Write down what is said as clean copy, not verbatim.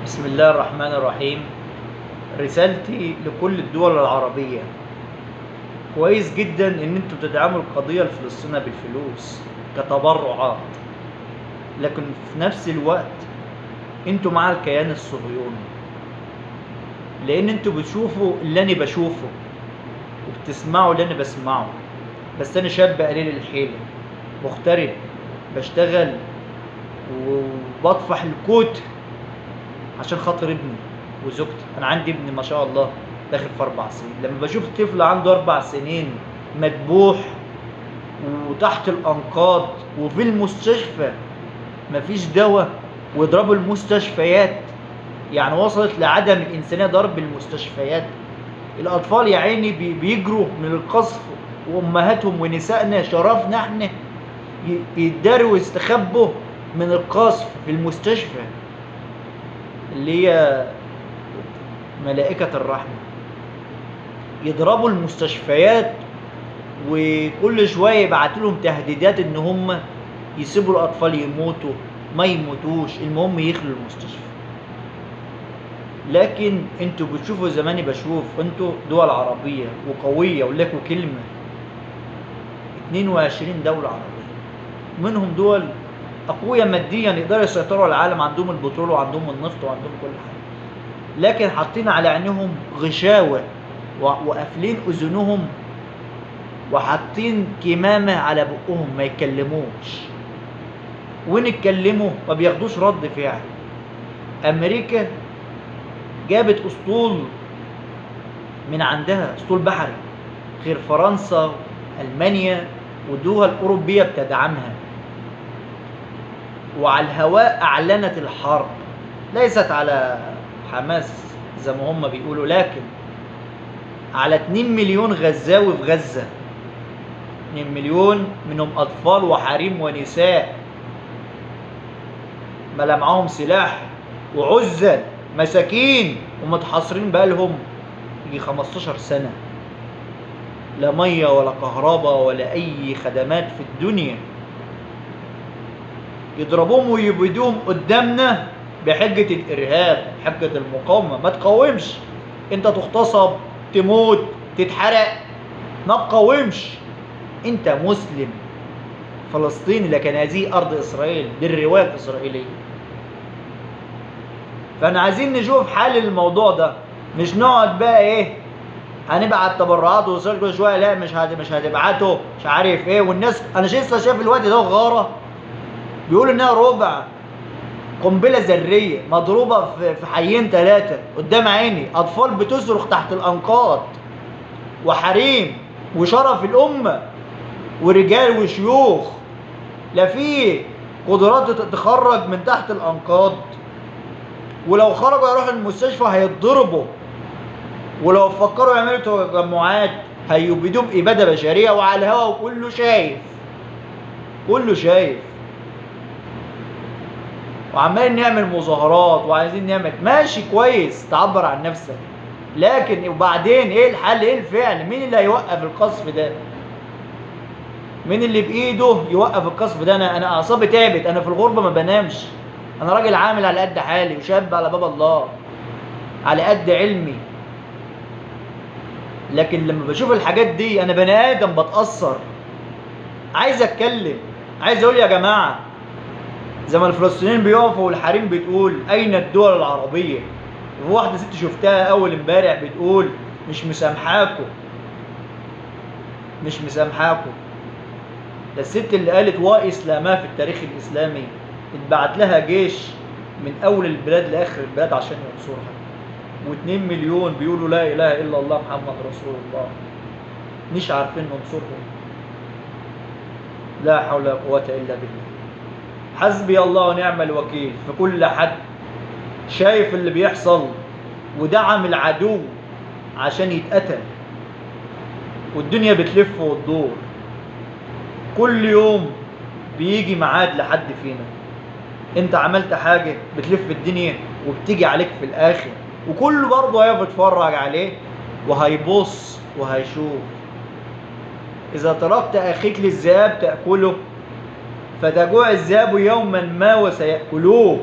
بسم الله الرحمن الرحيم. رسالتي لكل الدول العربية: كويس جدا ان انتوا بتدعموا القضية الفلسطينية بالفلوس كتبرعات، لكن في نفس الوقت انتوا مع الكيان الصهيوني، لان انتوا بتشوفوا اللي انا بشوفه وبتسمعوا اللي انا بسمعه. بس انا شاب قليل الحيلة، مغترب، بشتغل وبطفح الكوت عشان خاطر ابني وزوجتي. انا عندي ابن ما شاء الله داخل في 4 سنين. لما بشوف طفل عنده 4 سنين مذبوح وتحت الانقاض وفي المستشفى مفيش دواء ويضربوا المستشفيات، يعني وصلت لعدم الانسانيه ضرب المستشفيات. الاطفال يا عيني بيجروا من القصف، وامهاتهم ونسائنا شرفنا احنا يتداروا ويستخبوا من القصف في المستشفى اللي هي ملائكة الرحمة. يضربوا المستشفيات وكل شوية يبعتوا لهم تهديدات ان هم يسيبوا الاطفال يموتوا، ما يموتوش، المهم يخلوا المستشفى. لكن انتوا بتشوفوا زماني بشوف، انتوا دول عربية وقوية ولكوا كلمة. 22 دولة عربية، منهم دول أقوياء ماديا يقدروا يسيطروا على العالم، عندهم البترول وعندهم النفط وعندهم كل حاجة، لكن حاطين على عينهم غشاوة وقافلين أذنهم وحاطين كمامة على بقهم ما يتكلموش، وإن اتكلموا ما بياخدوش رد فعل. أمريكا جابت أسطول من عندها، أسطول بحري، غير فرنسا ألمانيا ودول أوروبية بتدعمها. وعلى الهواء أعلنت الحرب، ليست على حماس زي ما هم بيقولوا، لكن على 2 مليون غزاوي في غزة. 2 مليون منهم أطفال وحريم ونساء، ما لا معاهم سلاح وعزل، مساكين ومتحاصرين بقالهم يجي 15 سنة، لا مية ولا كهرباء ولا أي خدمات في الدنيا. يضربوهم ويبيدوهم قدامنا بحجة الإرهاب، حجة المقاومة. ما تقاومش، انت تغتصب، تموت، تتحرق، ما تقاومش. انت مسلم فلسطيني، لكن هذه أرض إسرائيل، دي الرواية الإسرائيلية. فاحنا عايزين نشوف حل الموضوع ده، مش نقعد بقى ايه هنبعت تبرعات ووصل كل شويه، لا مش هتبعته، مش عارف ايه. والناس انا لسه شايف الوقت ده غاره بيقول انها ربع قنبله ذريه مضروبه في حيين 3 قدام عيني، اطفال بتصرخ تحت الانقاض، وحريم وشرف الامه ورجال وشيوخ لا في قدرات تتخرج من تحت الانقاض، ولو خرجوا يروحوا المستشفى هيتضربوا، ولو فكروا يعملوا تجمعات هيبيدوهم اباده بشريه. وعلى الهوا وكله شايف، كله شايف. وعمالين نعمل مظاهرات وعايزين نعمل، ماشي كويس تعبر عن نفسك، لكن وبعدين ايه الحل؟ ايه الفعل؟ مين اللي هيوقف القصف ده؟ مين اللي بايده يوقف القصف ده؟ انا اعصابي تعبت، انا في الغربه ما بنامش، انا راجل عامل على قد حالي وشاب على باب الله على قد علمي، لكن لما بشوف الحاجات دي انا بني ادم بتاثر، عايز اتكلم، عايز اقول يا جماعه زي ما الفلسطينيين بيقفوا والحريم بتقول اين الدول العربيه. وفي واحده ست شفتها اول امبارح بتقول مش مسامحاكم، مش مسامحاكم. ده الست اللي قالت واسلامها في التاريخ الاسلامي اتبعت لها جيش من اول البلاد لاخر البلاد عشان ينصرها، و2 مليون بيقولوا لا اله الا الله محمد رسول الله، مش عارفين ننصرهم. لا حول ولا قوه الا بالله. حسبي الله ونعم الوكيل في كل حد شايف اللي بيحصل ودعم العدو عشان يتقتل، والدنيا بتلف وتدور، كل يوم بيجي ميعاد لحد فينا. انت عملت حاجة بتلف الدنيا وبتيجي عليك في الاخر، وكله برضه هيقف يتفرج عليه وهيبص وهيشوف. اذا تركت اخيك للذئاب تأكله فتجوع الذئاب يوما ما وسيأكلوه.